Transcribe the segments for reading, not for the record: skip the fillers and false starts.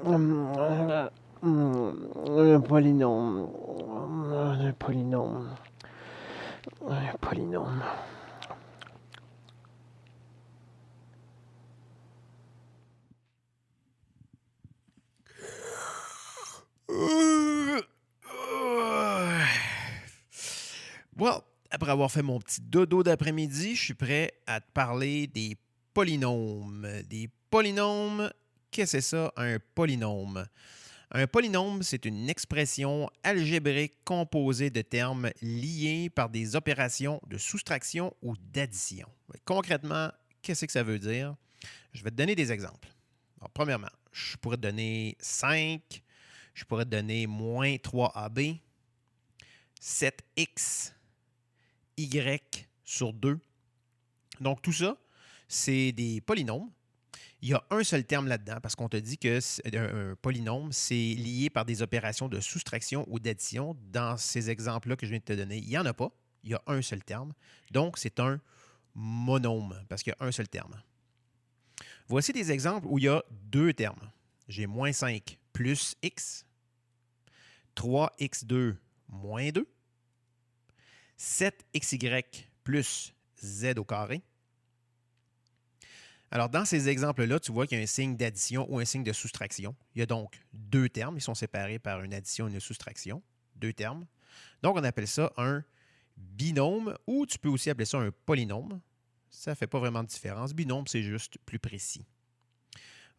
Le polynôme. Le polynôme. Le polynôme. Well, après avoir fait mon petit dodo d'après-midi, je suis prêt à te parler des polynômes. Des polynômes, qu'est-ce que c'est ça, un polynôme? Un polynôme, c'est une expression algébrique composée de termes liés par des opérations de soustraction ou d'addition. Concrètement, qu'est-ce que ça veut dire? Je vais te donner des exemples. Alors, premièrement, je pourrais te donner 5, je pourrais te donner moins 3AB, 7x, y sur 2. Donc, tout ça, c'est des polynômes. Il y a un seul terme là-dedans parce qu'on te dit que un polynôme, c'est lié par des opérations de soustraction ou d'addition. Dans ces exemples-là que je viens de te donner, il n'y en a pas. Il y a un seul terme. Donc, c'est un monôme parce qu'il y a un seul terme. Voici des exemples où il y a deux termes. J'ai moins 5 plus x, 3x2 moins 2, 7xy plus z au carré. Alors, dans ces exemples-là, tu vois qu'il y a un signe d'addition ou un signe de soustraction. Il y a donc deux termes. Ils sont séparés par une addition et une soustraction. Deux termes. Donc, on appelle ça un binôme ou tu peux aussi appeler ça un polynôme. Ça ne fait pas vraiment de différence. Binôme, c'est juste plus précis.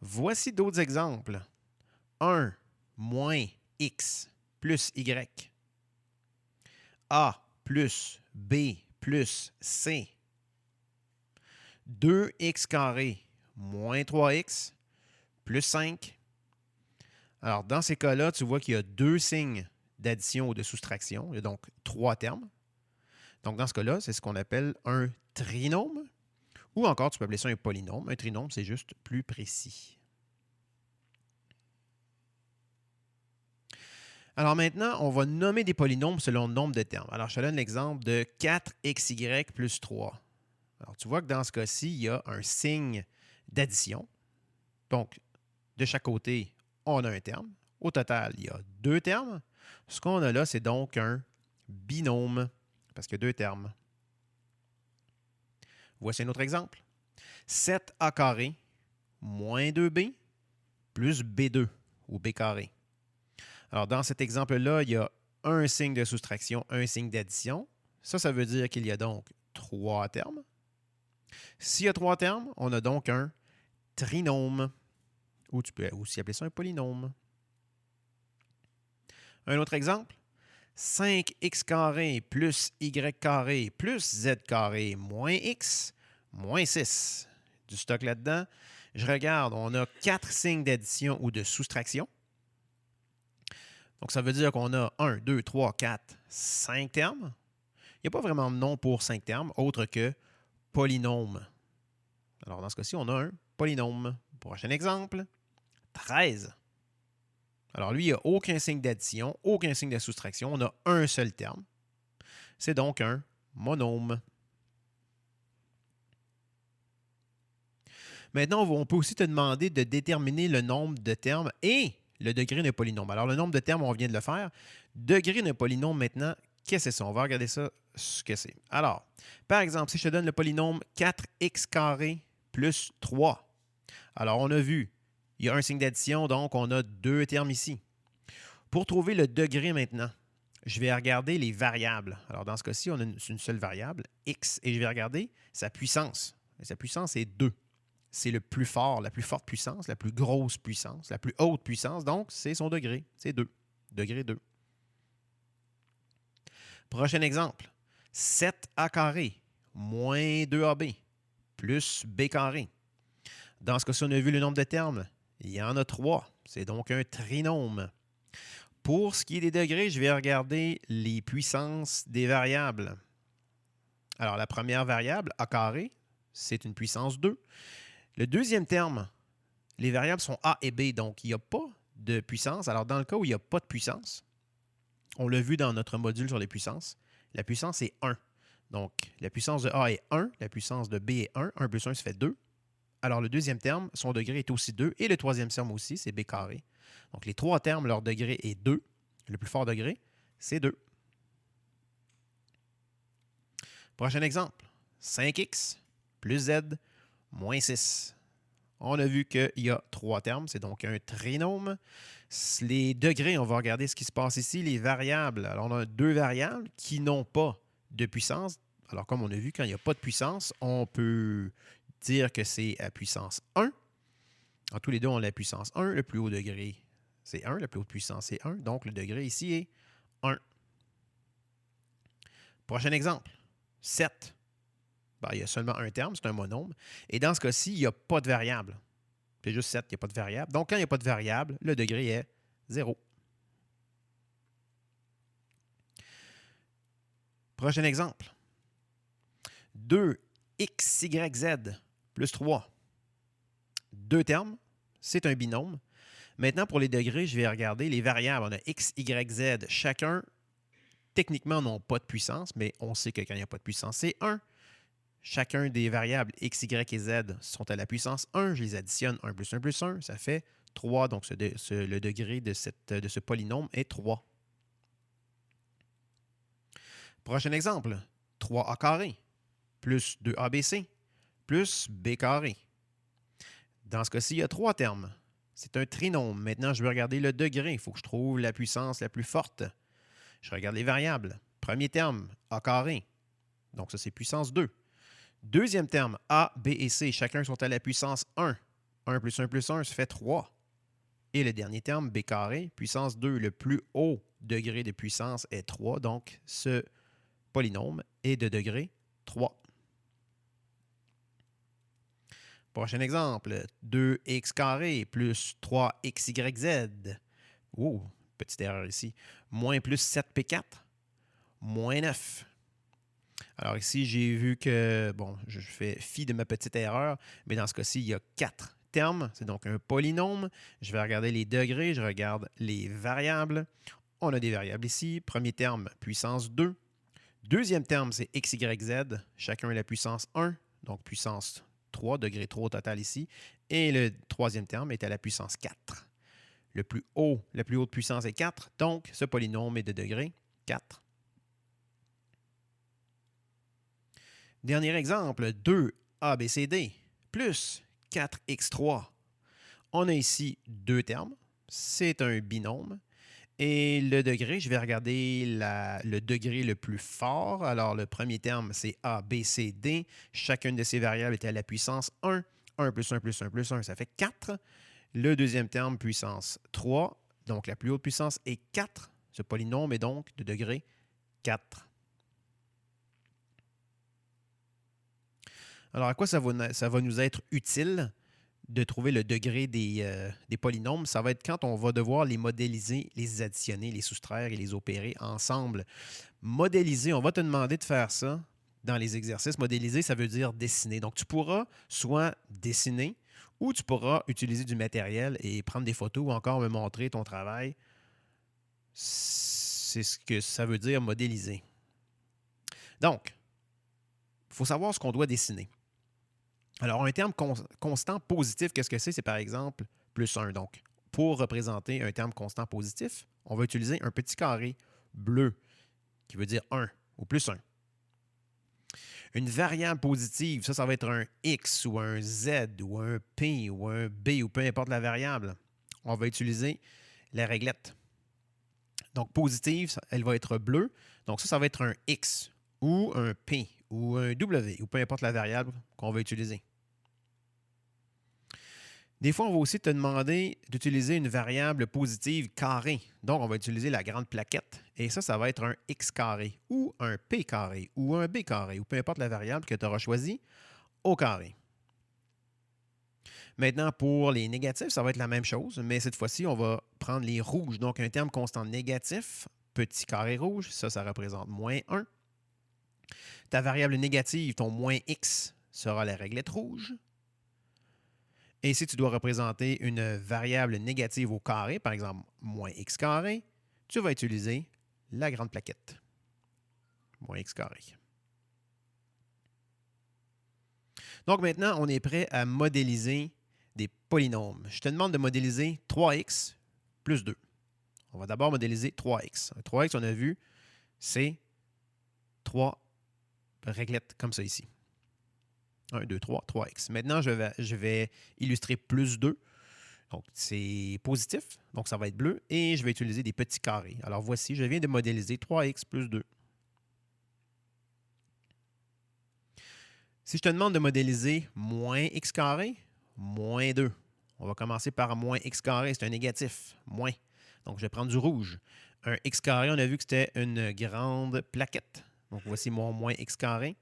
Voici d'autres exemples. 1 moins x plus y. A plus B plus C. 2x carré moins 3x plus 5. Alors, dans ces cas-là, tu vois qu'il y a deux signes d'addition ou de soustraction. Il y a donc trois termes. Donc, dans ce cas-là, c'est ce qu'on appelle un trinôme. Ou encore, tu peux appeler ça un polynôme. Un trinôme, c'est juste plus précis. Alors maintenant, on va nommer des polynômes selon le nombre de termes. Alors, je te donne l'exemple de 4xy plus 3. Alors, tu vois que dans ce cas-ci, il y a un signe d'addition. Donc, de chaque côté, on a un terme. Au total, il y a deux termes. Ce qu'on a là, c'est donc un binôme, parce qu'il y a deux termes. Voici un autre exemple. 7a carré moins 2b plus b2 ou b carré. Alors, dans cet exemple-là, il y a un signe de soustraction, un signe d'addition. Ça veut dire qu'il y a donc trois termes. S'il y a trois termes, on a donc un trinôme, ou tu peux aussi appeler ça un polynôme. Un autre exemple, 5x carré plus y carré plus z carré moins x moins 6. Du stock là-dedans. Je regarde, on a quatre signes d'addition ou de soustraction. Donc, ça veut dire qu'on a 1, 2, 3, 4, 5 termes. Il n'y a pas vraiment de nom pour 5 termes, autre que polynôme. Alors, dans ce cas-ci, on a un polynôme. Prochain exemple, 13. Alors, lui, il n'y a aucun signe d'addition, aucun signe de soustraction. On a un seul terme. C'est donc un monôme. Maintenant, on peut aussi te demander de déterminer le nombre de termes et le degré d'un polynôme. Alors, le nombre de termes, on vient de le faire. Degré d'un polynôme, maintenant, qu'est-ce que c'est ça? On va regarder ça, ce que c'est. Alors, par exemple, si je te donne le polynôme 4x carré plus 3. Alors, on a vu, il y a un signe d'addition, donc on a deux termes ici. Pour trouver le degré maintenant, je vais regarder les variables. Alors, dans ce cas-ci, on a une seule variable, x, et je vais regarder sa puissance. Et sa puissance est 2. C'est le plus fort, la plus forte puissance, la plus grosse puissance, la plus haute puissance. Donc, c'est son degré. C'est 2. Degré 2. Prochain exemple. 7a carré moins 2ab plus b carré. Dans ce cas-ci, on a vu le nombre de termes. Il y en a 3. C'est donc un trinôme. Pour ce qui est des degrés, je vais regarder les puissances des variables. Alors, la première variable, a carré, c'est une puissance 2. Le deuxième terme, les variables sont a et b, donc il n'y a pas de puissance. Alors, dans le cas où il n'y a pas de puissance, on l'a vu dans notre module sur les puissances, la puissance est 1. Donc, la puissance de a est 1, la puissance de b est 1. 1 plus 1, ça fait 2. Alors, le deuxième terme, son degré est aussi 2, et le troisième terme aussi, c'est b carré. Donc, les trois termes, leur degré est 2. Le plus fort degré, c'est 2. Prochain exemple, 5x plus z moins 6. On a vu qu'il y a trois termes, c'est donc un trinôme. Les degrés, on va regarder ce qui se passe ici. Les variables, alors on a deux variables qui n'ont pas de puissance. Alors comme on a vu, quand il n'y a pas de puissance, on peut dire que c'est à puissance 1. En tous les deux, on a la puissance 1. Le plus haut degré, c'est 1. La plus haute puissance, c'est 1. Donc le degré ici est 1. Prochain exemple, 7. Ben, il y a seulement un terme, c'est un monôme. Et dans ce cas-ci, il n'y a pas de variable. C'est juste 7, il n'y a pas de variable. Donc, quand il n'y a pas de variable, le degré est 0. Prochain exemple. 2xyz plus 3. Deux termes, c'est un binôme. Maintenant, pour les degrés, je vais regarder les variables. On a x, y, z. Chacun, techniquement, n'ont pas de puissance, mais on sait que quand il n'y a pas de puissance, c'est 1. Chacun des variables x, y et z sont à la puissance 1. Je les additionne 1 plus 1 plus 1. Ça fait 3. Donc, le degré de ce polynôme est 3. Prochain exemple. 3a carré plus 2abc plus b carré. Dans ce cas-ci, il y a trois termes. C'est un trinôme. Maintenant, je vais regarder le degré. Il faut que je trouve la puissance la plus forte. Je regarde les variables. Premier terme, a carré. Donc, ça, c'est puissance 2. Deuxième terme, A, B et C, chacun sont à la puissance 1. 1 plus 1 plus 1, ça fait 3. Et le dernier terme, B carré, puissance 2. Le plus haut degré de puissance est 3. Donc, ce polynôme est de degré 3. Prochain exemple, 2x carré plus 3xyz. Oh, petite erreur ici. Moins plus 7p4, moins 9. Alors ici, j'ai vu que, bon, je fais fi de ma petite erreur, mais dans ce cas-ci, il y a 4 termes. C'est donc un polynôme. Je vais regarder les degrés, je regarde les variables. On a des variables ici. Premier terme, puissance 2. Deuxième terme, c'est x, y, z. Chacun a la puissance 1, donc puissance 3, degré 3 au total ici. Et le troisième terme est à la puissance 4. La plus haute puissance est 4, donc ce polynôme est de degré 4. Dernier exemple, 2abcd plus 4x3. On a ici deux termes. C'est un binôme. Et le degré, je vais regarder le degré le plus fort. Alors, le premier terme, c'est A, B, C, D. Chacune de ces variables est à la puissance 1. 1 plus 1 plus 1 plus 1, ça fait 4. Le deuxième terme, puissance 3. Donc, la plus haute puissance est 4. Ce polynôme est donc de degré 4. Alors, à quoi ça va nous être utile de trouver le degré des polynômes? Ça va être quand on va devoir les modéliser, les additionner, les soustraire et les opérer ensemble. Modéliser, on va te demander de faire ça dans les exercices. Modéliser, ça veut dire dessiner. Donc, tu pourras soit dessiner ou tu pourras utiliser du matériel et prendre des photos ou encore me montrer ton travail. C'est ce que ça veut dire modéliser. Donc, il faut savoir ce qu'on doit dessiner. Alors, un terme constant positif, qu'est-ce que c'est? C'est par exemple plus 1. Donc, pour représenter un terme constant positif, on va utiliser un petit carré bleu qui veut dire 1 ou plus 1. Une variable positive, ça va être un x ou un z ou un p ou un b ou peu importe la variable. On va utiliser la réglette. Donc, positive, elle va être bleue. Donc, ça va être un x ou un p ou un w ou peu importe la variable qu'on va utiliser. Des fois, on va aussi te demander d'utiliser une variable positive carrée. Donc, on va utiliser la grande plaquette. Et ça va être un x carré ou un p carré ou un b carré ou peu importe la variable que tu auras choisie au carré. Maintenant, pour les négatifs, ça va être la même chose, mais cette fois-ci, on va prendre les rouges. Donc, un terme constant négatif, petit carré rouge, ça représente moins 1. Ta variable négative, ton moins x, sera la réglette rouge. Et si tu dois représenter une variable négative au carré, par exemple moins x carré, tu vas utiliser la grande plaquette. Moins x carré. Donc maintenant, on est prêt à modéliser des polynômes. Je te demande de modéliser 3x plus 2. On va d'abord modéliser 3x. 3x, on a vu, c'est 3 réglettes comme ça ici. 1, 2, 3, 3x. Maintenant, je vais illustrer plus 2. Donc, c'est positif, donc ça va être bleu. Et je vais utiliser des petits carrés. Alors, voici, je viens de modéliser 3x plus 2. Si je te demande de modéliser moins x carré, moins 2. On va commencer par moins x carré, c'est un négatif, moins. Donc, je vais prendre du rouge. Un x carré, on a vu que c'était une grande plaquette. Donc, voici mon moins x carré.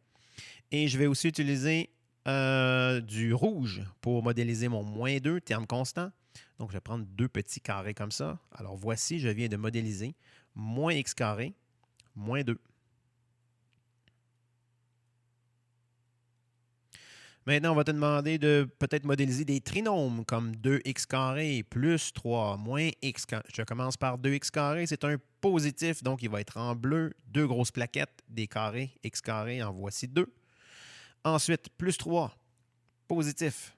Et je vais aussi utiliser du rouge pour modéliser mon moins 2, terme constant. Donc, je vais prendre deux petits carrés comme ça. Alors, voici, je viens de modéliser moins x carré, moins 2. Maintenant, on va te demander de peut-être modéliser des trinômes comme 2x carré plus 3 moins x carré. Je commence par 2x carré, c'est un positif, donc il va être en bleu. Deux grosses plaquettes, des carrés, x carré, en voici 2. Ensuite, plus 3, positif.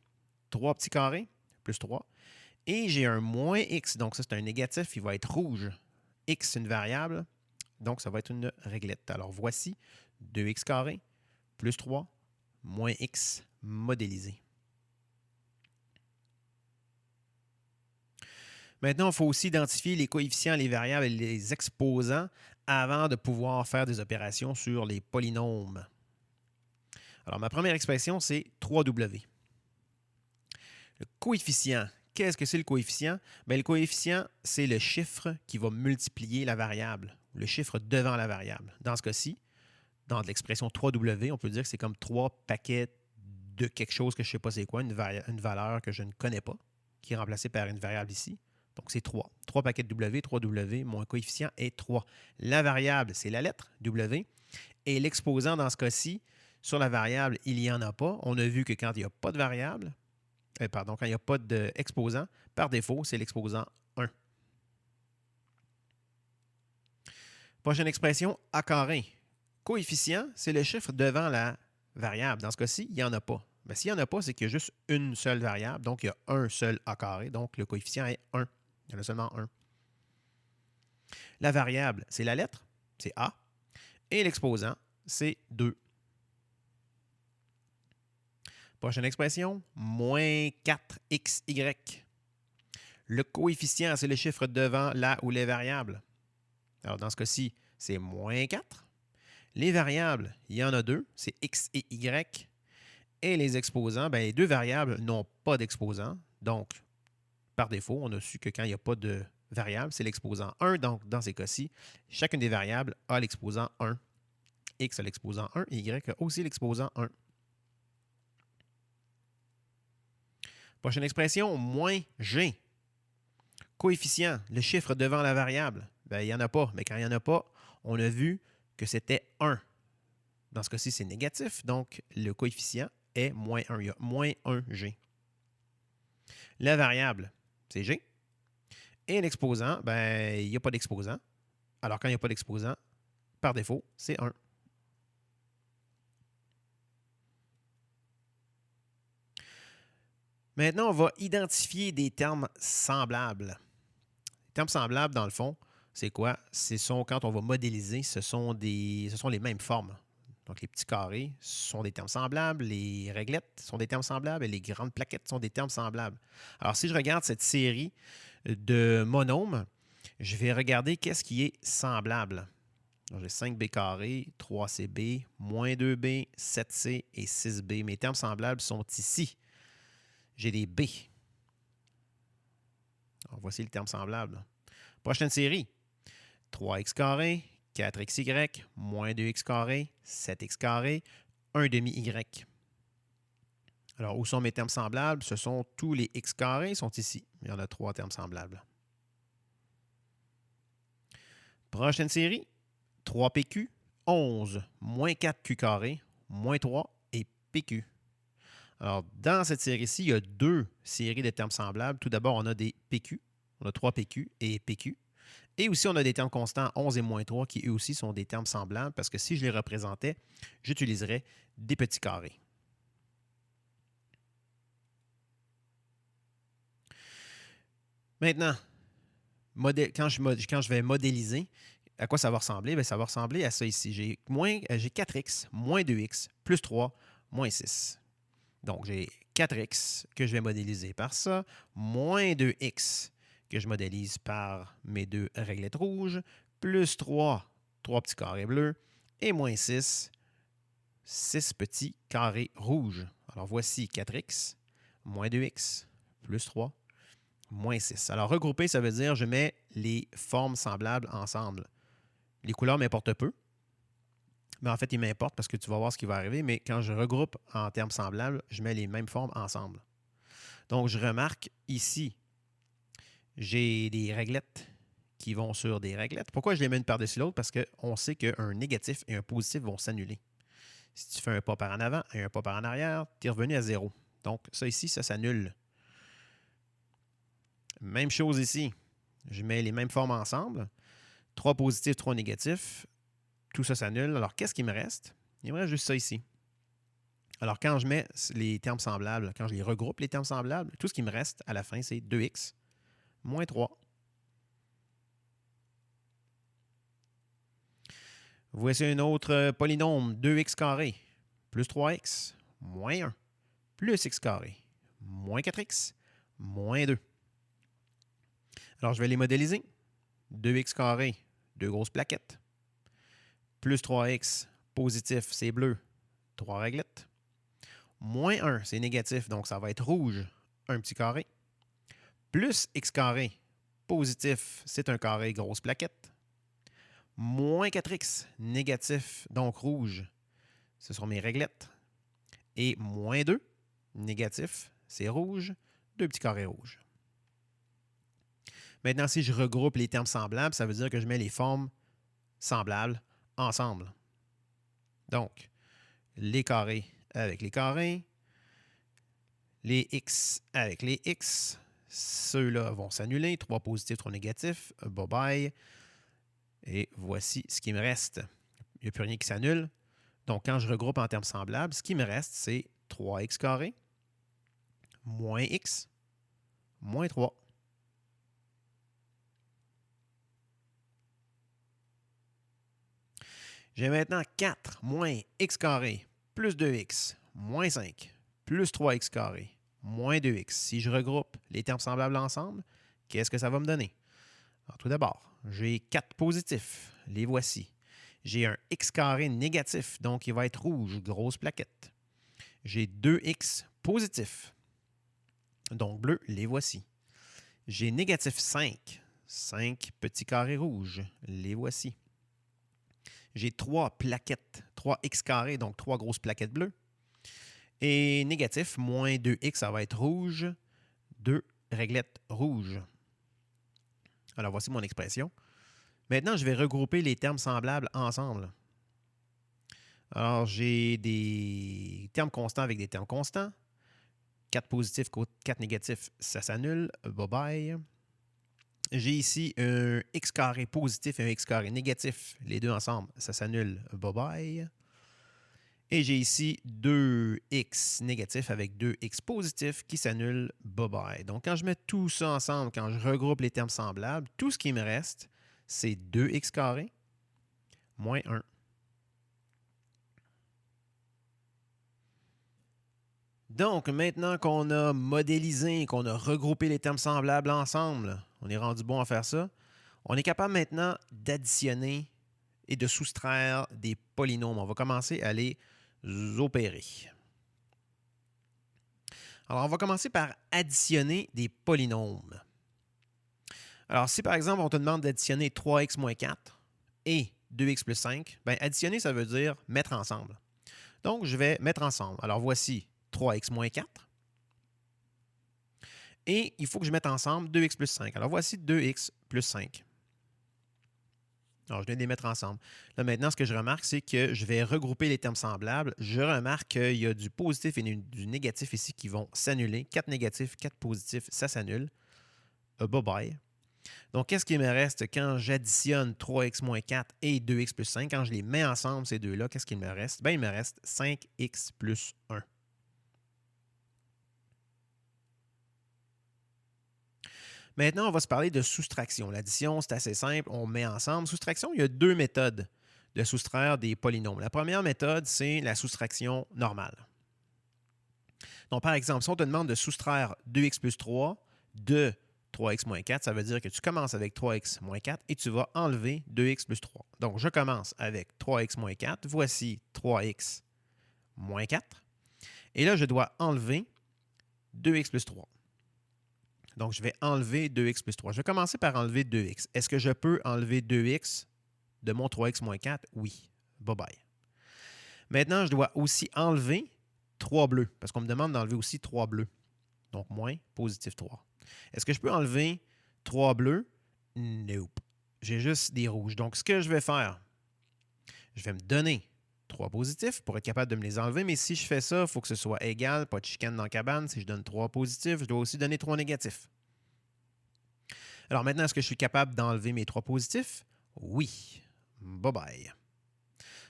3 petits carrés, plus 3. Et j'ai un moins x, donc ça c'est un négatif, il va être rouge. X, c'est une variable, donc ça va être une réglette. Alors voici 2x carré, plus 3, moins x modélisé. Maintenant, il faut aussi identifier les coefficients, les variables et les exposants avant de pouvoir faire des opérations sur les polynômes. Alors, ma première expression, c'est 3W. Le coefficient. Qu'est-ce que c'est le coefficient? Bien, le coefficient, c'est le chiffre qui va multiplier la variable, le chiffre devant la variable. Dans ce cas-ci, dans l'expression 3W, on peut dire que c'est comme 3 paquets de quelque chose que je ne sais pas c'est quoi, une valeur que je ne connais pas, qui est remplacée par une variable ici. Donc, c'est 3. 3 paquets de W, 3W, mon coefficient est 3. La variable, c'est la lettre W. Et l'exposant, dans ce cas-ci, sur la variable, il n'y en a pas. On a vu que quand il n'y a pas de variable, quand il n'y a pas d'exposant, par défaut, c'est l'exposant 1. Prochaine expression, A carré. Coefficient, c'est le chiffre devant la variable. Dans ce cas-ci, il n'y en a pas. Mais s'il n'y en a pas, c'est qu'il y a juste une seule variable. Donc, il y a un seul A carré. Donc, le coefficient est 1. Il y en a seulement 1. La variable, c'est la lettre, c'est A. Et l'exposant, c'est 2. Prochaine expression, moins 4xy. Le coefficient, c'est le chiffre devant la ou les variables. Alors, dans ce cas-ci, c'est moins 4. Les variables, il y en a deux, c'est x et y. Et les exposants, bien, les deux variables n'ont pas d'exposant. Donc, par défaut, on a su que quand il n'y a pas de variable, c'est l'exposant 1. Donc, dans ces cas-ci, chacune des variables a l'exposant 1. X a l'exposant 1 et y a aussi l'exposant 1. Prochaine expression, moins g. Coefficient, le chiffre devant la variable. Bien, il n'y en a pas, mais quand il n'y en a pas, on a vu que c'était 1. Dans ce cas-ci, c'est négatif, donc le coefficient est moins 1. Il y a moins 1g. La variable, c'est g. Et l'exposant, ben, il n'y a pas d'exposant. Alors, quand il n'y a pas d'exposant, par défaut, c'est 1. Maintenant, on va identifier des termes semblables. Les termes semblables, dans le fond, c'est quoi? Quand on va modéliser, ce sont les mêmes formes. Donc, les petits carrés sont des termes semblables, les réglettes sont des termes semblables et les grandes plaquettes sont des termes semblables. Alors, si je regarde cette série de monômes, je vais regarder qu'est-ce qui est semblable. J'ai 5b carré, 3cb, moins 2b, 7c et 6b. Mes termes semblables sont ici. J'ai des b. Alors, voici le terme semblable. Prochaine série. 3x carré, 4xy, moins 2x carré, 7x carré, 1 demi y. Alors, où sont mes termes semblables? Ce sont tous les x carrés, sont ici. Il y en a 3 termes semblables. Prochaine série. 3pq, 11, moins 4q carré, moins 3 et pq. Alors, dans cette série-ci, il y a 2 séries de termes semblables. Tout d'abord, on a des pq. On a 3pq et pq. Et aussi, on a des termes constants 11 et moins 3 qui, eux aussi, sont des termes semblables parce que si je les représentais, j'utiliserais des petits carrés. Maintenant, quand je vais modéliser, à quoi ça va ressembler? Bien, ça va ressembler à ça ici. J'ai 4x, moins 2x, plus 3, moins 6. Donc, j'ai 4x que je vais modéliser par ça, moins 2x que je modélise par mes deux réglettes rouges, plus 3 petits carrés bleus, et moins 6 petits carrés rouges. Alors, voici 4x, moins 2x, plus 3, moins 6. Alors, regrouper, ça veut dire je mets les formes semblables ensemble. Les couleurs m'importent peu. Mais en fait, ils m'importent parce que tu vas voir ce qui va arriver. Mais quand je regroupe en termes semblables, je mets les mêmes formes ensemble. Donc, je remarque ici, j'ai des réglettes qui vont sur des réglettes. Pourquoi je les mets une par-dessus l'autre? Parce qu'on sait qu'un négatif et un positif vont s'annuler. Si tu fais un pas par en avant et un pas par en arrière, tu es revenu à 0. Donc, ça ici, ça s'annule. Même chose ici. Je mets les mêmes formes ensemble. 3 positifs, 3 négatifs. Tout ça s'annule. Alors, qu'est-ce qui me reste? Il me reste juste ça ici. Alors, quand je mets les termes semblables, quand je les regroupe, les termes semblables, tout ce qui me reste à la fin, c'est 2x moins 3. Voici un autre polynôme, 2x carré plus 3x moins 1 plus x carré moins 4x moins 2. Alors, je vais les modéliser. 2x carré, deux grosses plaquettes. Plus 3x, positif, c'est bleu, 3 réglettes. Moins 1, c'est négatif, donc ça va être rouge, un petit carré. Plus x carré, positif, c'est un carré, grosse plaquette. Moins 4x, négatif, donc rouge, ce sont mes réglettes. Et moins 2, négatif, c'est rouge, deux petits carrés rouges. Maintenant, si je regroupe les termes semblables, ça veut dire que je mets les formes semblables ensemble. Donc, les carrés avec les carrés, les x avec les x, ceux-là vont s'annuler, 3 positifs, 3 négatifs, bye-bye. Et voici ce qui me reste. Il n'y a plus rien qui s'annule. Donc, quand je regroupe en termes semblables, ce qui me reste, c'est 3x carré, moins x, moins 3. J'ai maintenant 4 moins x carré plus 2x moins 5 plus 3x carré moins 2x. Si je regroupe les termes semblables ensemble, qu'est-ce que ça va me donner? Alors, tout d'abord, j'ai 4 positifs. Les voici. J'ai un x carré négatif, donc il va être rouge, grosse plaquette. J'ai 2x positif, donc bleu, les voici. J'ai négatif 5, 5 petits carrés rouges, les voici. J'ai 3 plaquettes, 3x carré, donc 3 grosses plaquettes bleues. Et négatif, moins 2x, ça va être rouge, 2 réglettes rouges. Alors, voici mon expression. Maintenant, je vais regrouper les termes semblables ensemble. Alors, j'ai des termes constants avec des termes constants. 4 positifs, 4 négatifs, ça s'annule. Bye-bye. J'ai ici un x carré positif et un x carré négatif. Les deux ensemble, ça s'annule. Bye-bye. Et j'ai ici 2x négatif avec 2x positif qui s'annule. Bye-bye. Donc, quand je mets tout ça ensemble, quand je regroupe les termes semblables, tout ce qui me reste, c'est 2x carré moins 1. Donc, maintenant qu'on a modélisé, qu'on a regroupé les termes semblables ensemble, on est rendu bon à faire ça, on est capable maintenant d'additionner et de soustraire des polynômes. On va commencer à les opérer. Alors, on va commencer par additionner des polynômes. Alors, si par exemple, on te demande d'additionner 3x moins 4 et 2x plus 5, bien, additionner, ça veut dire mettre ensemble. Donc, je vais mettre ensemble. Alors, voici 3x moins 4. Et il faut que je mette ensemble 2x plus 5. Alors, voici 2x plus 5. Alors, je viens de les mettre ensemble. Là, maintenant, ce que je remarque, c'est que je vais regrouper les termes semblables. Je remarque qu'il y a du positif et du négatif ici qui vont s'annuler. 4 négatifs, 4 positifs, ça s'annule. Bye-bye. Donc, qu'est-ce qui me reste quand j'additionne 3x moins 4 et 2x plus 5? Quand je les mets ensemble, ces deux-là, qu'est-ce qu'il me reste? Bien, il me reste 5x plus 1. Maintenant, on va se parler de soustraction. L'addition, c'est assez simple, on met ensemble. Soustraction, il y a deux méthodes de soustraire des polynômes. La première méthode, c'est la soustraction normale. Donc, par exemple, si on te demande de soustraire 2x plus 3 de 3x moins 4, ça veut dire que tu commences avec 3x moins 4 et tu vas enlever 2x plus 3. Donc, je commence avec 3x moins 4. Voici 3x moins 4. Et là, je dois enlever 2x plus 3. Donc, je vais enlever 2x plus 3. Je vais commencer par enlever 2x. Est-ce que je peux enlever 2x de mon 3x moins 4? Oui. Bye-bye. Maintenant, je dois aussi enlever 3 bleus, parce qu'on me demande d'enlever aussi 3 bleus. Donc, moins positif 3. Est-ce que je peux enlever 3 bleus? Nope. J'ai juste des rouges. Donc, ce que je vais faire, je vais me donner 3 positifs pour être capable de me les enlever. Mais si je fais ça, il faut que ce soit égal, pas de chicane dans la cabane. Si je donne 3 positifs, je dois aussi donner 3 négatifs. Alors maintenant, est-ce que je suis capable d'enlever mes 3 positifs? Oui. Bye-bye.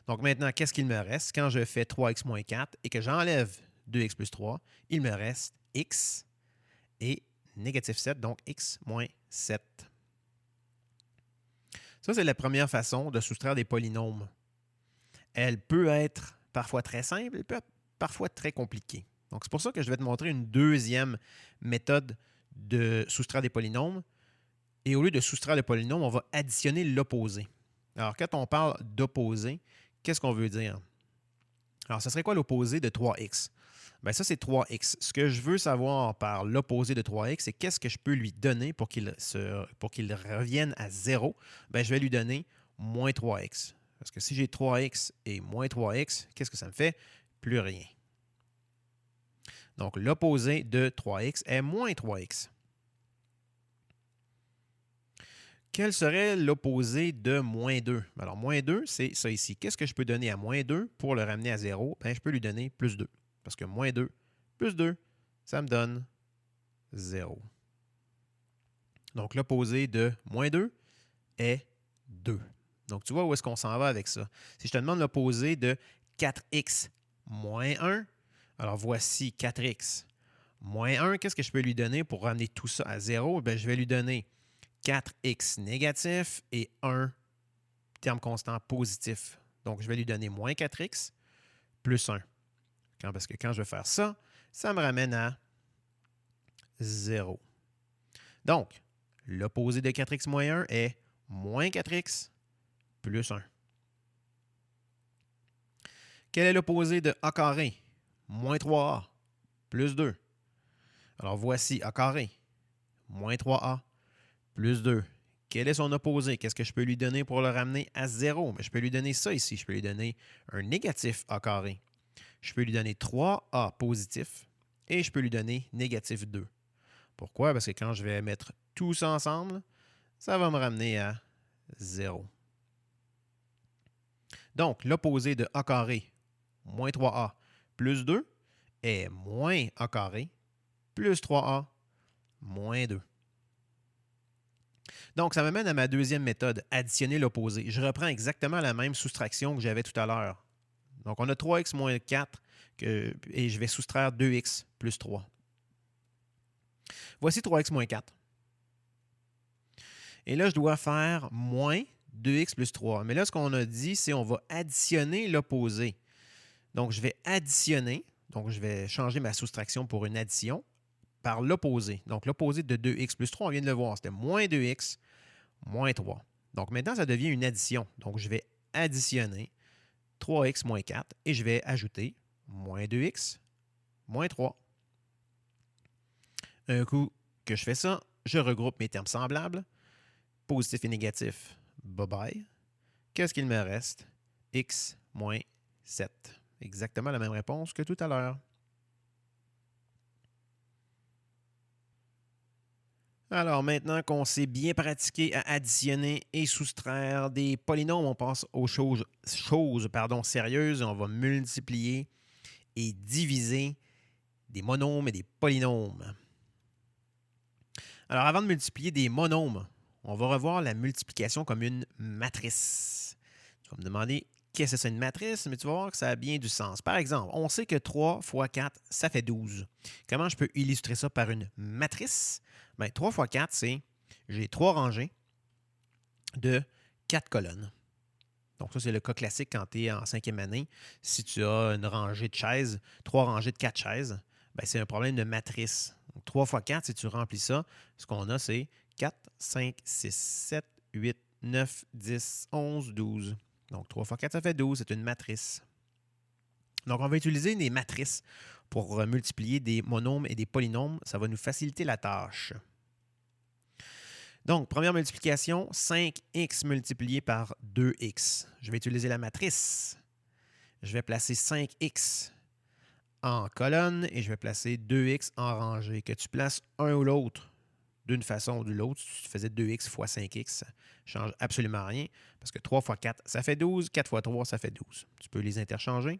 Donc maintenant, qu'est-ce qu'il me reste? Quand je fais 3x moins 4 et que j'enlève 2x plus 3, il me reste x et négatif 7, donc x moins 7. Ça, c'est la première façon de soustraire des polynômes. Elle peut être parfois très simple, elle peut être parfois très compliquée. Donc, c'est pour ça que je vais te montrer une deuxième méthode de soustraire des polynômes. Et au lieu de soustraire le polynôme, on va additionner l'opposé. Alors, quand on parle d'opposé, qu'est-ce qu'on veut dire? Alors, ce serait quoi l'opposé de 3x? Bien, ça, c'est 3x. Ce que je veux savoir par l'opposé de 3x, c'est qu'est-ce que je peux lui donner pour qu'il revienne à 0? Bien, je vais lui donner moins 3x. Parce que si j'ai 3x et moins 3x, qu'est-ce que ça me fait? Plus rien. Donc, l'opposé de 3x est moins 3x. Quel serait l'opposé de moins 2? Alors, moins 2, c'est ça ici. Qu'est-ce que je peux donner à moins 2 pour le ramener à 0? Bien, je peux lui donner plus 2. Parce que moins 2 plus 2, ça me donne 0. Donc, l'opposé de moins 2 est 2. Donc, tu vois où est-ce qu'on s'en va avec ça? Si je te demande l'opposé de 4x moins 1, alors voici 4x moins 1. Qu'est-ce que je peux lui donner pour ramener tout ça à 0? Bien, je vais lui donner 4x négatif et 1 terme constant positif. Donc, je vais lui donner moins 4x plus 1. Parce que quand je vais faire ça, ça me ramène à 0. Donc, l'opposé de 4x moins 1 est moins 4x plus 1. Quel est l'opposé de a carré? Moins 3a plus 2. Alors, voici a carré moins 3a plus 2. Quel est son opposé? Qu'est-ce que je peux lui donner pour le ramener à 0? Je peux lui donner ça ici. Je peux lui donner un négatif a carré. Je peux lui donner 3a positif et je peux lui donner négatif 2. Pourquoi? Parce que quand je vais mettre tout ça ensemble, ça va me ramener à 0. Donc, l'opposé de a carré moins 3a plus 2 est moins a carré plus 3a moins 2. Donc, ça m'amène à ma deuxième méthode, additionner l'opposé. Je reprends exactement la même soustraction que j'avais tout à l'heure. Donc, on a 3x moins 4 et je vais soustraire 2x plus 3. Voici 3x moins 4. Et là, je dois faire moins 2x plus 3. Mais là, ce qu'on a dit, c'est qu'on va additionner l'opposé. Donc, je vais additionner. Donc, je vais changer ma soustraction pour une addition par l'opposé. Donc, l'opposé de 2x plus 3, on vient de le voir, c'était moins 2x moins 3. Donc, maintenant, ça devient une addition. Donc, je vais additionner 3x moins 4 et je vais ajouter moins 2x moins 3. Un coup que je fais ça, je regroupe mes termes semblables. Positif et négatif, bye-bye. Qu'est-ce qu'il me reste? X moins 7. Exactement la même réponse que tout à l'heure. Alors maintenant qu'on s'est bien pratiqué à additionner et soustraire des polynômes, on passe aux choses sérieuses. On va multiplier et diviser des monômes et des polynômes. Alors avant de multiplier des monômes, on va revoir la multiplication comme une matrice. Tu vas me demander qu'est-ce que c'est une matrice? Mais tu vas voir que ça a bien du sens. Par exemple, on sait que 3 fois 4, ça fait 12. Comment je peux illustrer ça par une matrice? Bien, 3 fois 4, c'est j'ai 3 rangées de 4 colonnes. Donc, ça, c'est le cas classique quand tu es en 5e année. Si tu as une rangée de chaises, 3 rangées de 4 chaises, bien, c'est un problème de matrice. Donc, 3 fois 4, si tu remplis ça, ce qu'on a, c'est 4, 5, 6, 7, 8, 9, 10, 11, 12. Donc, 3 fois 4, ça fait 12. C'est une matrice. Donc, on va utiliser des matrices pour multiplier des monômes et des polynômes. Ça va nous faciliter la tâche. Donc, première multiplication, 5x multiplié par 2x. Je vais utiliser la matrice. Je vais placer 5x en colonne et je vais placer 2x en rangée. Que tu places un ou l'autre d'une façon ou de l'autre, si tu faisais 2x fois 5x, ça ne change absolument rien parce que 3 fois 4, ça fait 12. 4 fois 3, ça fait 12. Tu peux les interchanger.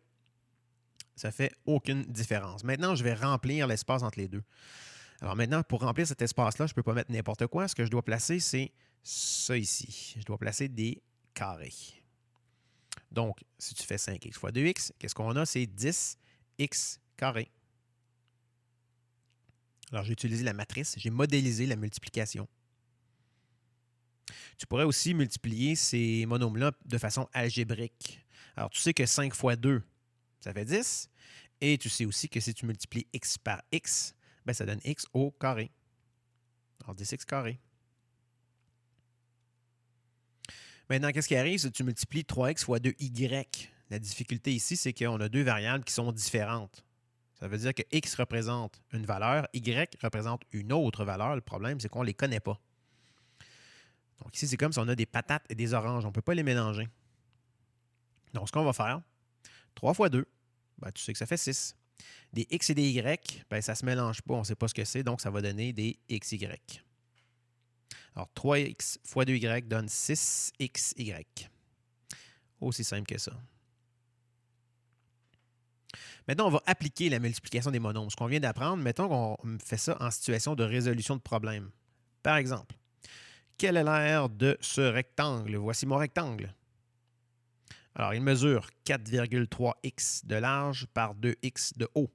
Ça ne fait aucune différence. Maintenant, je vais remplir l'espace entre les deux. Alors maintenant, pour remplir cet espace-là, je ne peux pas mettre n'importe quoi. Ce que je dois placer, c'est ça ici. Je dois placer des carrés. Donc, si tu fais 5x fois 2x, qu'est-ce qu'on a? C'est 10x carré. Alors, j'ai utilisé la matrice. J'ai modélisé la multiplication. Tu pourrais aussi multiplier ces monômes-là de façon algébrique. Alors, tu sais que 5 fois 2, ça fait 10. Et tu sais aussi que si tu multiplies x par x, bien, ça donne x au carré. Alors, 10x carré. Maintenant, qu'est-ce qui arrive? C'est que tu multiplies 3x fois 2y. La difficulté ici, c'est qu'on a deux variables qui sont différentes. Ça veut dire que x représente une valeur, y représente une autre valeur. Le problème, c'est qu'on ne les connaît pas. Donc ici, c'est comme si on a des patates et des oranges. On ne peut pas les mélanger. Donc, ce qu'on va faire, 3 fois 2, ben, tu sais que ça fait 6. Des x et des y, ben, ça ne se mélange pas, on ne sait pas ce que c'est, donc ça va donner des xy. Alors, 3x fois 2y donne 6xy. Aussi simple que ça. Maintenant, on va appliquer la multiplication des monômes. Ce qu'on vient d'apprendre, mettons qu'on fait ça en situation de résolution de problème. Par exemple, quelle est l'aire de ce rectangle? Voici mon rectangle. Alors, il mesure 4,3x de large par 2x de haut.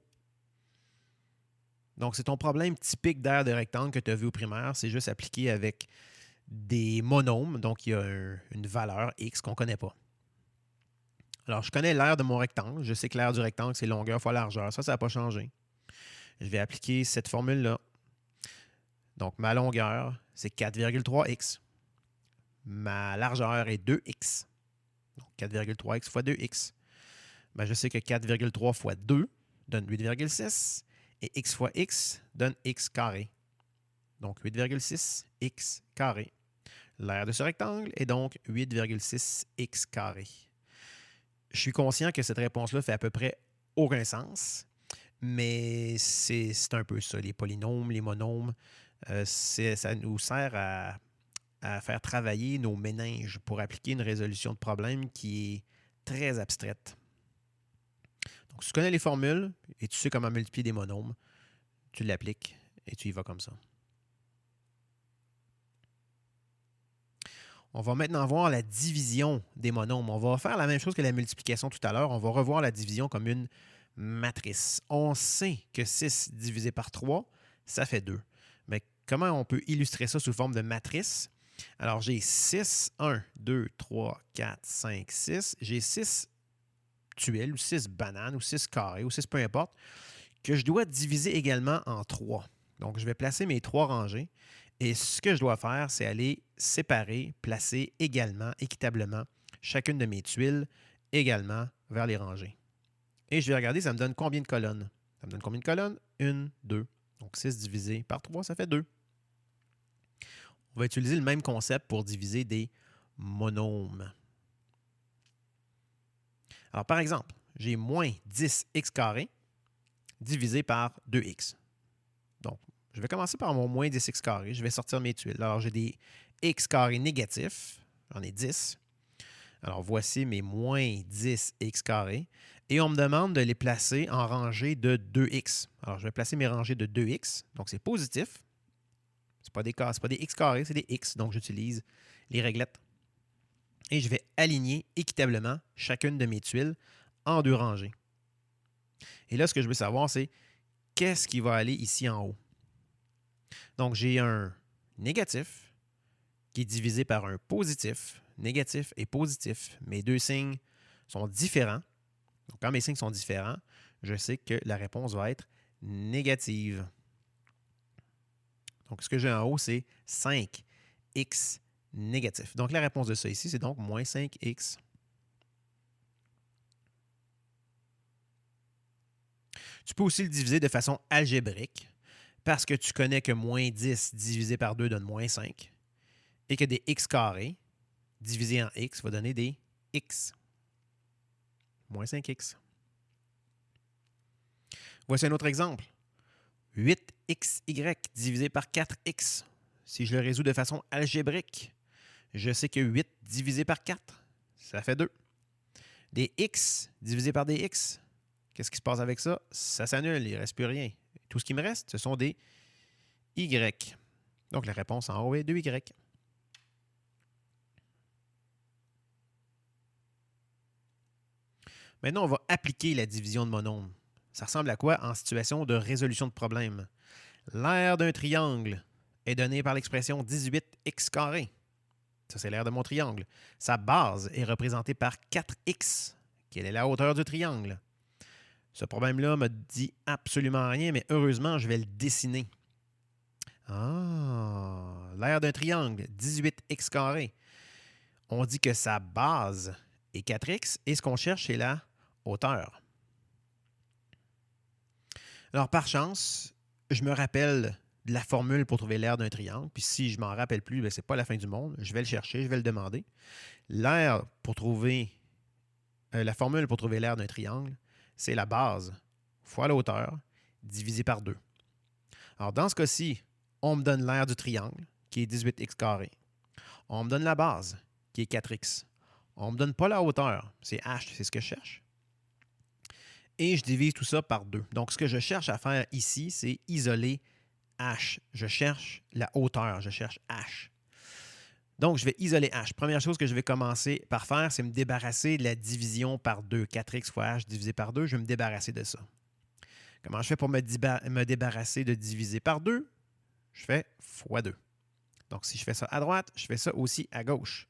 Donc, c'est ton problème typique d'aire de rectangle que tu as vu au primaire. C'est juste appliqué avec des monômes. Donc, il y a une valeur x qu'on ne connaît pas. Alors, je connais l'aire de mon rectangle. Je sais que l'aire du rectangle, c'est longueur fois largeur. Ça n'a pas changé. Je vais appliquer cette formule-là. Donc, ma longueur, c'est 4,3x. Ma largeur est 2x. Donc, 4,3x fois 2x. Ben, je sais que 4,3 fois 2 donne 8,6. Et x fois x donne x carré. Donc, 8,6 x carré. L'aire de ce rectangle est donc 8,6 x carré. Je suis conscient que cette réponse-là fait à peu près aucun sens, mais c'est un peu ça. Les polynômes, les monômes, ça nous sert à faire travailler nos méninges pour appliquer une résolution de problème qui est très abstraite. Donc, si tu connais les formules et tu sais comment multiplier des monômes, tu l'appliques et tu y vas comme ça. On va maintenant voir la division des monômes. On va faire la même chose que la multiplication tout à l'heure. On va revoir la division comme une matrice. On sait que 6 divisé par 3, ça fait 2. Mais comment on peut illustrer ça sous forme de matrice? Alors, j'ai 6, 1, 2, 3, 4, 5, 6. J'ai 6 tuiles ou 6 bananes ou 6 carrés ou 6 peu importe que je dois diviser également en 3. Donc, je vais placer mes 3 rangées. Et ce que je dois faire, c'est aller séparer, placer également, équitablement, chacune de mes tuiles également vers les rangées. Et je vais regarder, ça me donne combien de colonnes? Ça me donne combien de colonnes? 1, 2. Donc 6 divisé par 3, ça fait 2. On va utiliser le même concept pour diviser des monômes. Alors, par exemple, j'ai moins 10x carré divisé par 2x. Donc, je vais commencer par mon moins 10x carré. Je vais sortir mes tuiles. Alors, j'ai des x carrés négatifs. J'en ai 10. Alors, voici mes moins 10x carré. Et on me demande de les placer en rangée de 2x. Alors, je vais placer mes rangées de 2x. Donc, c'est positif. Ce n'est pas des x carrés, c'est des x. Donc, j'utilise les réglettes. Et je vais aligner équitablement chacune de mes tuiles en 2 rangées. Et là, ce que je veux savoir, c'est qu'est-ce qui va aller ici en haut. Donc, j'ai un négatif qui est divisé par un positif, négatif et positif. Mes 2 signes sont différents. Donc, quand mes signes sont différents, je sais que la réponse va être négative. Donc, ce que j'ai en haut, c'est 5x négatif. Donc, la réponse de ça ici, c'est donc moins 5x. Tu peux aussi le diviser de façon algébrique parce que tu connais que moins 10 divisé par 2 donne moins 5 et que des x carrés divisé en x va donner des x. Moins 5x. Voici un autre exemple. 8xy divisé par 4x. Si je le résous de façon algébrique, je sais que 8 divisé par 4, ça fait 2. Des x divisé par des x, qu'est-ce qui se passe avec ça? Ça s'annule, il ne reste plus rien. Tout ce qui me reste, ce sont des y. Donc la réponse en haut est 2y. Maintenant, on va appliquer la division de monôme. Ça ressemble à quoi en situation de résolution de problème? L'aire d'un triangle est donnée par l'expression 18x carré. Ça, c'est l'aire de mon triangle. Sa base est représentée par 4x. Quelle est la hauteur du triangle? Ce problème-là ne me dit absolument rien, mais heureusement, je vais le dessiner. Ah, l'aire d'un triangle, 18x carré. On dit que sa base est 4x et ce qu'on cherche, c'est la hauteur. Alors, par chance, je me rappelle de la formule pour trouver l'aire d'un triangle. Puis si je ne m'en rappelle plus, ce n'est pas la fin du monde. Je vais le chercher, je vais le demander. L'aire pour trouver la formule pour trouver l'aire d'un triangle, c'est la base fois la hauteur divisé par 2. Alors, dans ce cas-ci, on me donne l'aire du triangle, qui est 18x carré. On me donne la base, qui est 4x. On ne me donne pas la hauteur, c'est h, c'est ce que je cherche. Et je divise tout ça par 2. Donc, ce que je cherche à faire ici, c'est isoler h. Je cherche la hauteur, je cherche h. Donc, je vais isoler h. Première chose que je vais commencer par faire, c'est me débarrasser de la division par 2. 4x fois h divisé par 2, je vais me débarrasser de ça. Comment je fais pour me débarrasser de diviser par 2? Je fais fois 2. Donc, si je fais ça à droite, je fais ça aussi à gauche.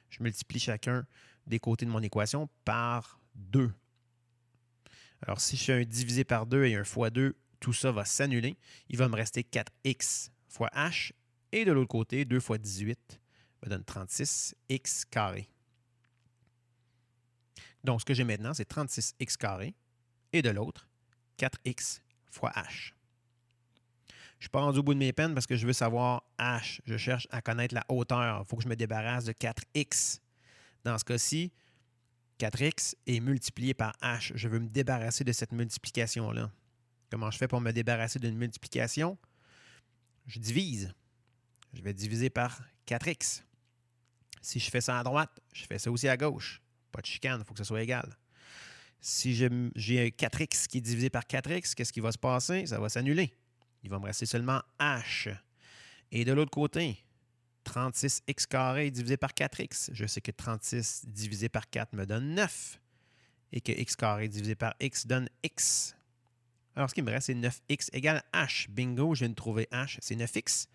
Je multiplie chacun des côtés de mon équation par 2. Alors, si je fais un divisé par 2 et un fois 2, tout ça va s'annuler. Il va me rester 4x fois h. Et de l'autre côté, 2 fois 18 me donne 36x carré. Donc, ce que j'ai maintenant, c'est 36x carré. Et de l'autre, 4x fois h. Je ne suis pas rendu au bout de mes peines parce que je veux savoir h. Je cherche à connaître la hauteur. Il faut que je me débarrasse de 4x. Dans ce cas-ci, 4x est multiplié par h. Je veux me débarrasser de cette multiplication-là. Comment je fais pour me débarrasser d'une multiplication? Je divise. Je vais diviser par 4x. Si je fais ça à droite, je fais ça aussi à gauche. Pas de chicane, il faut que ce soit égal. Si j'ai un 4x qui est divisé par 4x, qu'est-ce qui va se passer? Ça va s'annuler. Il va me rester seulement h. Et de l'autre côté, 36x carré divisé par 4x. Je sais que 36 divisé par 4 me donne 9 et que x carré divisé par x donne x. Alors, ce qui me reste, c'est 9x égale h. Bingo, je viens de trouver h, c'est 9x.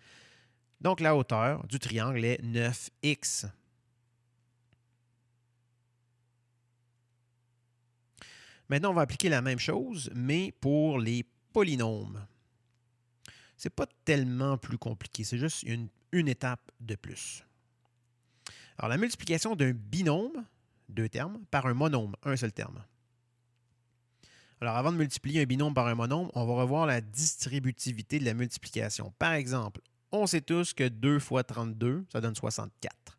Donc, la hauteur du triangle est 9x. Maintenant, on va appliquer la même chose, mais pour les polynômes. Ce n'est pas tellement plus compliqué, c'est juste une étape de plus. Alors, la multiplication d'un binôme, 2 termes, par un monôme, un seul terme. Alors, avant de multiplier un binôme par un monôme, on va revoir la distributivité de la multiplication. Par exemple, on sait tous que 2 fois 32, ça donne 64.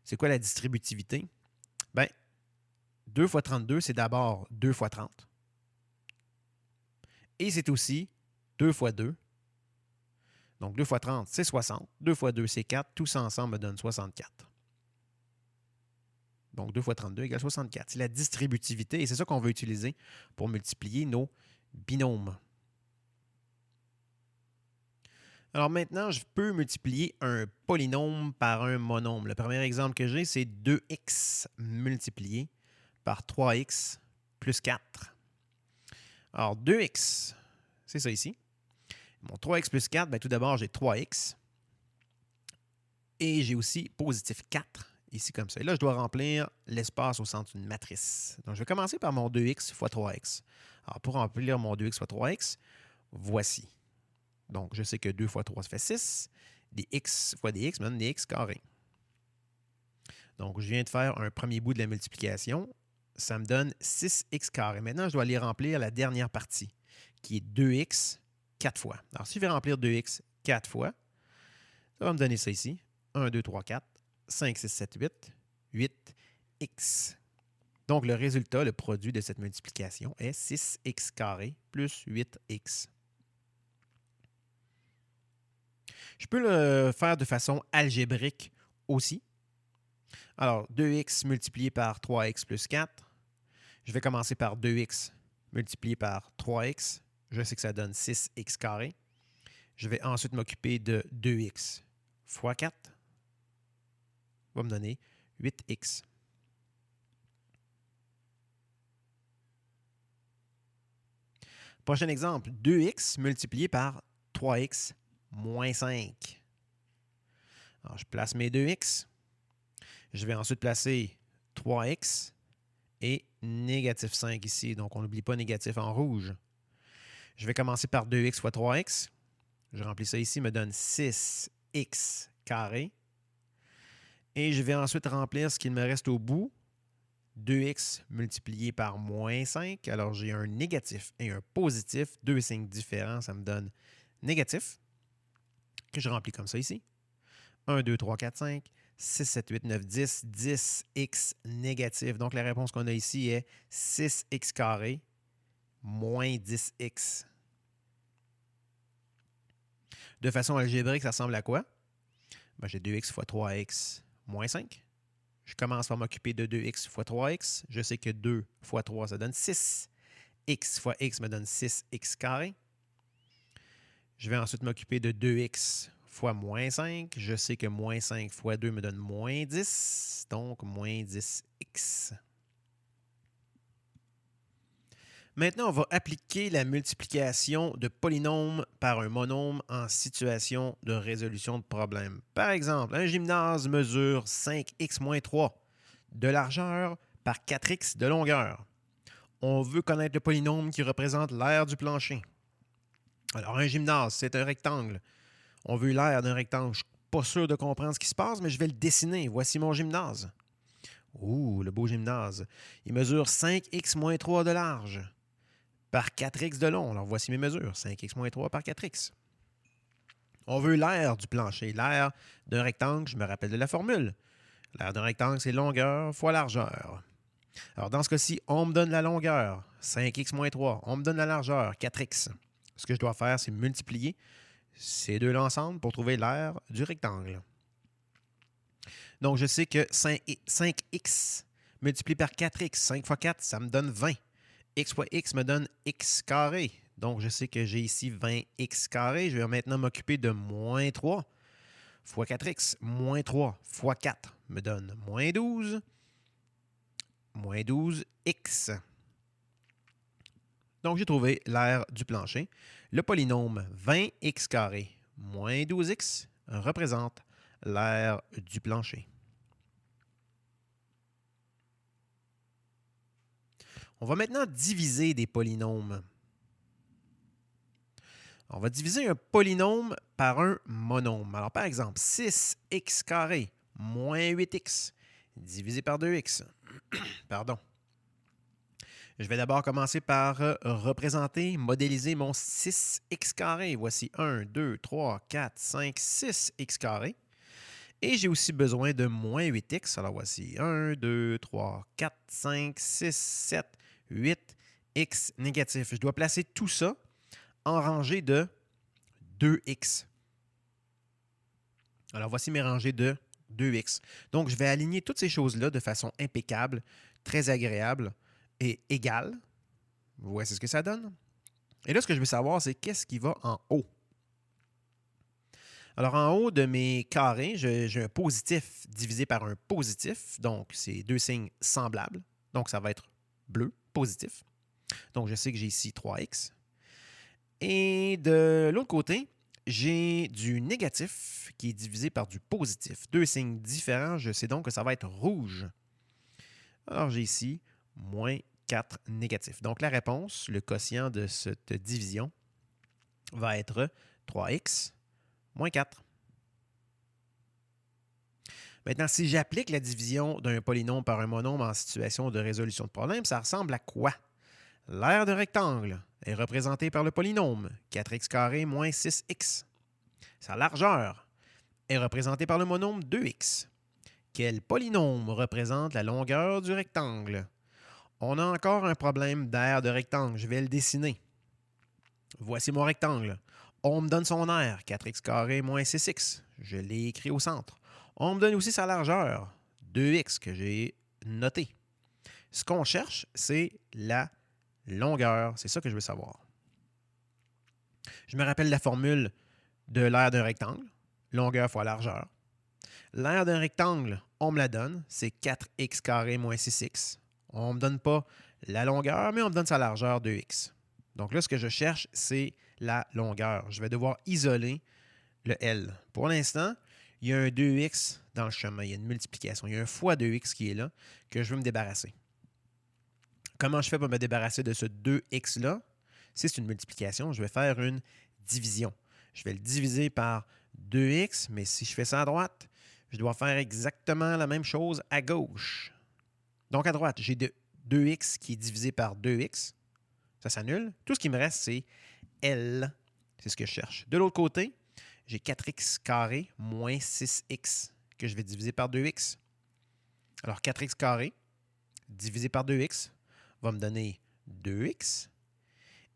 C'est quoi la distributivité? Bien, 2 fois 32, c'est d'abord 2 fois 30. Et c'est aussi 2 fois 2. Donc, 2 fois 30, c'est 60. 2 fois 2, c'est 4. Tout ça ensemble me donne 64. Donc, 2 fois 32 égale 64. C'est la distributivité et c'est ça qu'on veut utiliser pour multiplier nos binômes. Alors maintenant, je peux multiplier un polynôme par un monôme. Le premier exemple que j'ai, c'est 2x multiplié par 3x plus 4. Alors 2x, c'est ça ici. Mon 3x plus 4, bien, tout d'abord, j'ai 3x. Et j'ai aussi positif 4, ici comme ça. Et là, je dois remplir l'espace au centre d'une matrice. Donc, je vais commencer par mon 2x fois 3x. Alors, pour remplir mon 2x fois 3x, voici. Donc, je sais que 2 fois 3, ça fait 6. Des x fois des x me donne des x carrés. Donc, je viens de faire un premier bout de la multiplication. Ça me donne 6x carré. Maintenant, je dois aller remplir la dernière partie, qui est 2x 4 fois. Alors, si je vais remplir 2x 4 fois, ça va me donner ça ici. 1, 2, 3, 4, 5, 6, 7, 8, 8x. Donc, le résultat, le produit de cette multiplication est 6x carré plus 8x. Je peux le faire de façon algébrique aussi. Alors, 2x multiplié par 3x plus 4. Je vais commencer par 2x multiplié par 3x. Je sais que ça donne 6x carré. Je vais ensuite m'occuper de 2x fois 4. Va me donner 8x. Prochain exemple, 2x multiplié par 3x moins 5. Alors, je place mes 2x. Je vais ensuite placer 3x et négatif 5 ici. Donc, on n'oublie pas négatif en rouge. Je vais commencer par 2x fois 3x. Je remplis ça ici, me donne 6x carré. Et je vais ensuite remplir ce qu'il me reste au bout. 2x multiplié par moins 5. Alors, j'ai un négatif et un positif. Deux signes différents, ça me donne négatif. Que je remplis comme ça ici. 1, 2, 3, 4, 5, 6, 7, 8, 9, 10. 10x négatif. Donc, la réponse qu'on a ici est 6x carré moins 10x. De façon algébrique, ça ressemble à quoi? Ben, j'ai 2x fois 3x moins 5. Je commence par m'occuper de 2x fois 3x. Je sais que 2 fois 3, ça donne 6. X fois x me donne 6x carré. Je vais ensuite m'occuper de 2x fois moins 5. Je sais que moins 5 fois 2 me donne moins 10. Donc, moins 10x. Maintenant, on va appliquer la multiplication de polynômes par un monôme en situation de résolution de problème. Par exemple, un gymnase mesure 5x moins 3 de largeur par 4x de longueur. On veut connaître le polynôme qui représente l'aire du plancher. Alors, un gymnase, c'est un rectangle. On veut l'aire d'un rectangle. Je ne suis pas sûr de comprendre ce qui se passe, mais je vais le dessiner. Voici mon gymnase. Ouh, le beau gymnase. Il mesure 5x moins 3 de large par 4x de long. Alors, voici mes mesures. 5x moins 3 par 4x. On veut l'aire du plancher. L'aire d'un rectangle, je me rappelle de la formule. L'aire d'un rectangle, c'est longueur fois largeur. Alors, dans ce cas-ci, on me donne la longueur, 5x moins 3. On me donne la largeur, 4x. Ce que je dois faire, c'est multiplier ces deux-là ensemble pour trouver l'aire du rectangle. Donc, je sais que 5x multiplié par 4x, 5 fois 4, ça me donne 20. X fois x me donne x carré. Donc, je sais que j'ai ici 20x carré. Je vais maintenant m'occuper de moins 3 fois 4x. Moins 3 fois 4 me donne moins 12. Moins 12x. Donc, j'ai trouvé l'aire du plancher. Le polynôme 20x carré moins 12x représente l'aire du plancher. On va maintenant diviser des polynômes. On va diviser un polynôme par un monôme. Alors, par exemple, 6x carré moins 8x divisé par 2x. Pardon. Je vais d'abord commencer par représenter, modéliser mon 6x carré. Voici 1, 2, 3, 4, 5, 6x carré. Et j'ai aussi besoin de moins 8x. Alors voici 1, 2, 3, 4, 5, 6, 7, 8x négatif. Je dois placer tout ça en rangée de 2x. Alors voici mes rangées de 2x. Donc je vais aligner toutes ces choses-là de façon impeccable, très agréable et égale. Voici ce que ça donne. Et là, ce que je veux savoir, c'est qu'est-ce qui va en haut. Alors, en haut de mes carrés, j'ai un positif divisé par un positif. Donc, c'est deux signes semblables. Donc, ça va être bleu, positif. Donc, je sais que j'ai ici 3x. Et de l'autre côté, j'ai du négatif qui est divisé par du positif. Deux signes différents, je sais donc que ça va être rouge. Alors, j'ai ici moins 4 négatif. Donc, la réponse, le quotient de cette division, va être 3x moins 4. Maintenant, si j'applique la division d'un polynôme par un monôme en situation de résolution de problème, ça ressemble à quoi? L'aire de rectangle est représentée par le polynôme 4x carré moins 6x. Sa largeur est représentée par le monôme 2x. Quel polynôme représente la longueur du rectangle? On a encore un problème d'aire de rectangle. Je vais le dessiner. Voici mon rectangle. On me donne son aire, 4x carré moins 6x. Je l'ai écrit au centre. On me donne aussi sa largeur, 2x, que j'ai noté. Ce qu'on cherche, c'est la longueur. C'est ça que je veux savoir. Je me rappelle la formule de l'aire d'un rectangle. Longueur fois largeur. L'aire d'un rectangle, on me la donne. C'est 4x carré moins 6x. On ne me donne pas la longueur, mais on me donne sa largeur, 2x. Donc là, ce que je cherche, c'est la longueur. Je vais devoir isoler le L. Pour l'instant, il y a un 2x dans le chemin. Il y a une multiplication. Il y a un fois 2x qui est là que je veux me débarrasser. Comment je fais pour me débarrasser de ce 2x-là? Si c'est une multiplication, je vais faire une division. Je vais le diviser par 2x, mais si je fais ça à droite, je dois faire exactement la même chose à gauche. Donc à droite, j'ai 2x qui est divisé par 2x. Ça s'annule. Tout ce qui me reste, c'est L. C'est ce que je cherche. De l'autre côté, j'ai 4x carré moins 6x que je vais diviser par 2x. Alors 4x carré divisé par 2x va me donner 2x.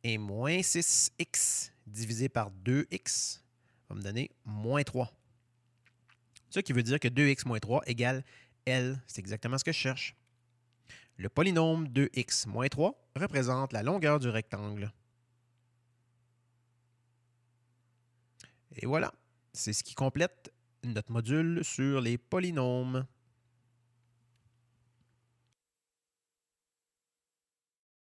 Et moins 6x divisé par 2x va me donner moins 3. Ce qui veut dire que 2x moins 3 égale L. C'est exactement ce que je cherche. Le polynôme 2x moins 3 représente la longueur du rectangle. Et voilà, c'est ce qui complète notre module sur les polynômes.